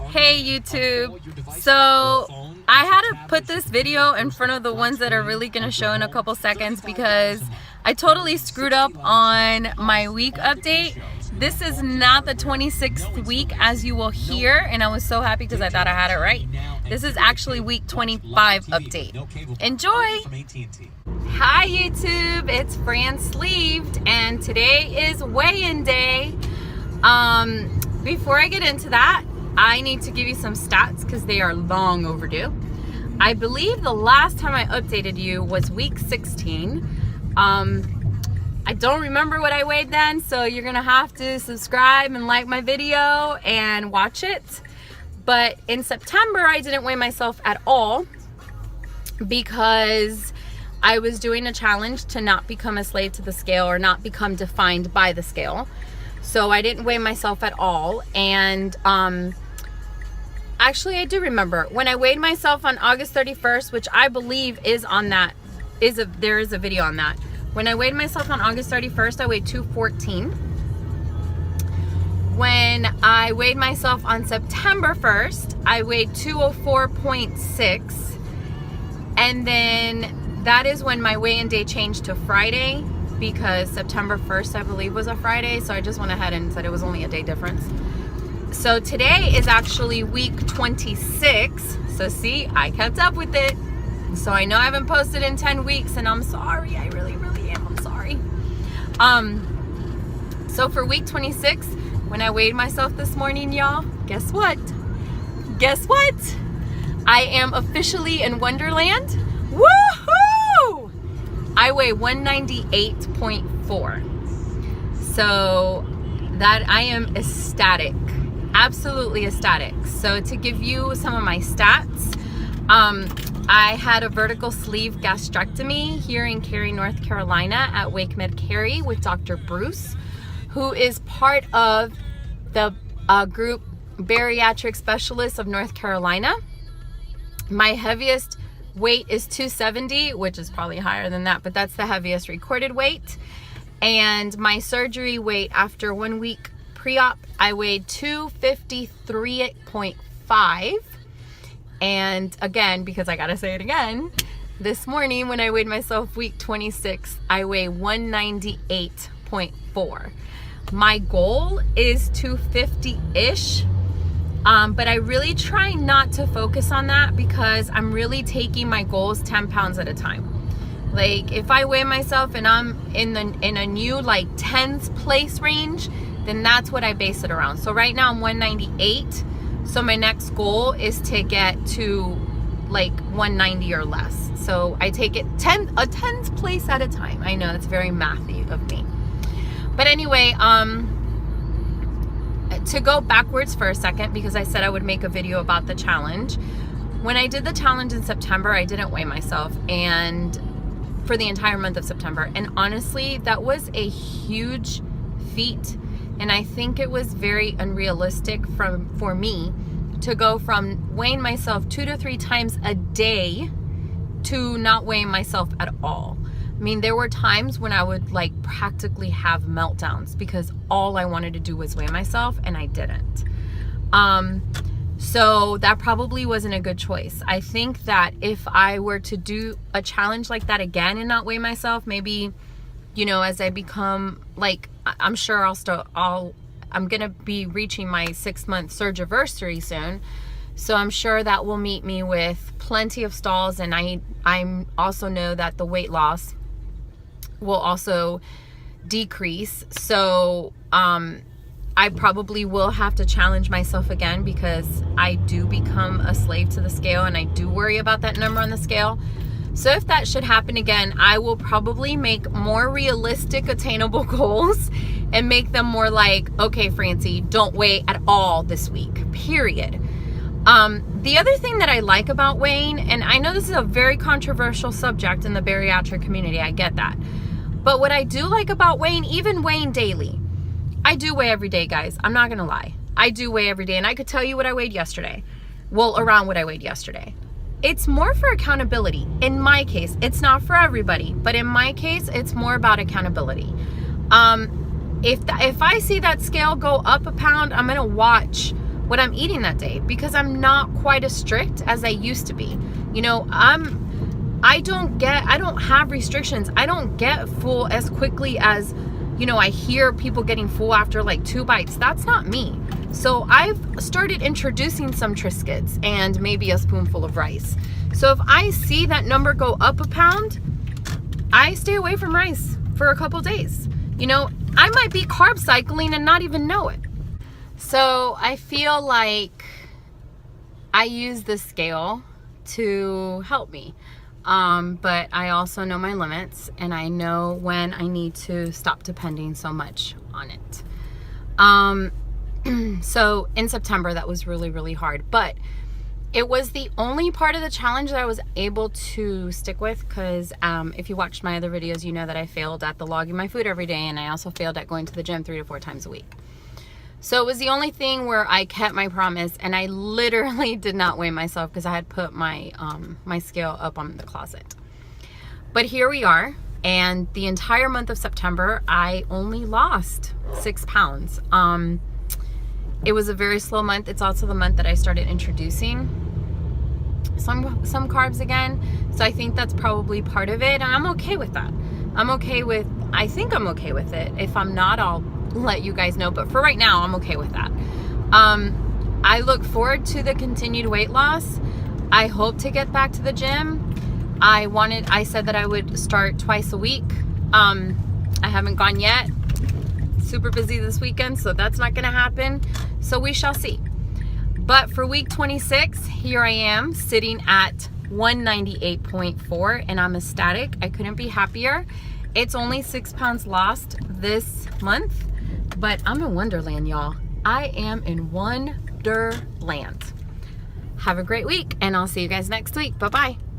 Hey YouTube, so I had to put this video in front of the ones that are really going to show in a couple seconds because I totally screwed up on my week update. This is not the 26th week as you will hear, and I was so happy because I thought I had it right. This is actually week 25 update. Enjoy! Hi YouTube, it's Fran Sleeved and today is weigh-in day. Before I get into that, I need to give you some stats because they are long overdue. I believe the last time I updated you was week 16. I don't remember what I weighed then, so you're gonna have to subscribe and like my video and watch it. But in September, I didn't weigh myself at all because I was doing a challenge to not become a slave to the scale or not become defined by the scale. So I didn't weigh myself at all. And actually I do remember when I weighed myself on August 31st, which I believe is on that, there is a video on that. When I weighed myself on August 31st, I weighed 214. When I weighed myself on September 1st, I weighed 204.6. And then that is when my weigh-in day changed to Friday, because September 1st, I believe, was a Friday. So I just went ahead and said it was only a day difference. So today is actually week 26. So see, I kept up with it. So I know I haven't posted in 10 weeks and I'm sorry. I really am. I'm sorry. So for week 26, when I weighed myself this morning, y'all, guess what? Guess what? I am officially in Wonderland. Woohoo! I weigh 198.4. So that I am ecstatic, absolutely ecstatic. So to give you some of my stats, I had a vertical sleeve gastrectomy here in Cary, North Carolina at WakeMed Cary with Dr. Bruce, who is part of the group Bariatric Specialists of North Carolina. My heaviest weight is 270, which is probably higher than that, but that's the heaviest recorded weight. And my surgery weight after 1 week pre-op, I weighed 253.5. And again, because I gotta say it again, this morning when I weighed myself week 26, I weigh 198.4. My goal is 250-ish. But I really try not to focus on that because I'm really taking my goals 10 pounds at a time. Like if I weigh myself and I'm in a new like tens place range, then that's what I base it around. So right now I'm 198. So my next goal is to get to like 190 or less. So I take it a tens place at a time. I know it's very mathy of me. But anyway, to go backwards for a second, because I said I would make a video about the challenge. When I did the challenge in September, I didn't weigh myself, and for the entire month of September. And honestly, that was a huge feat. And I think it was very unrealistic for me to go from weighing myself 2 to 3 times a day to not weighing myself at all. I mean, there were times when I would like practically have meltdowns because all I wanted to do was weigh myself and I didn't. So that probably wasn't a good choice. I think that if I were to do a challenge like that again and not weigh myself, maybe, you know, as I become like, I'm sure I'm gonna be reaching my 6-month surgiversary soon. So I'm sure that will meet me with plenty of stalls, and I also know that the weight loss will also decrease. So I probably will have to challenge myself again because I do become a slave to the scale and I do worry about that number on the scale. So if that should happen again, I will probably make more realistic, attainable goals and make them more like, okay, Francie, don't weigh at all this week, period. The other thing that I like about weighing, and I know this is a very controversial subject in the bariatric community, I get that. But what I do like about weighing, even weighing daily, I do weigh every day, guys. I'm not gonna lie. I do weigh every day, and I could tell you what I weighed yesterday. Well, around what I weighed yesterday. It's more for accountability. In my case, it's not for everybody, but in my case, it's more about accountability. If I see that scale go up a pound, I'm gonna watch what I'm eating that day, because I'm not quite as strict as I used to be. You know, I don't have restrictions. I don't get full as quickly as, you know, I hear people getting full after like 2 bites. That's not me. So I've started introducing some Triscuits and maybe a spoonful of rice. So if I see that number go up a pound, I stay away from rice for a couple days. You know, I might be carb cycling and not even know it. So I feel like I use the scale to help me. But I also know my limits, and I know when I need to stop depending so much on it. So in September, that was really, really hard, but it was the only part of the challenge that I was able to stick with, because if you watched my other videos, you know that I failed at the logging my food every day, and I also failed at going to the gym 3 to 4 times a week. So it was the only thing where I kept my promise, and I literally did not weigh myself because I had put my my scale up on the closet. But here we are, and the entire month of September, I only lost 6 pounds. It was a very slow month. It's also the month that I started introducing some carbs again. So I think that's probably part of it, and I'm okay with that. I think I'm okay with it. If I'm not, I'll let you guys know, but for right now, I'm okay with that. I look forward to the continued weight loss. I hope to get back to the gym. I said that I would start twice a week. I haven't gone yet. Super busy this weekend, so that's not gonna happen. So we shall see. But for week 26, here I am sitting at 198.4, and I'm ecstatic. I couldn't be happier. It's only 6 pounds lost this month, but I'm in Wonderland, y'all. I am in Wonderland. Have a great week, and I'll see you guys next week. Bye-bye.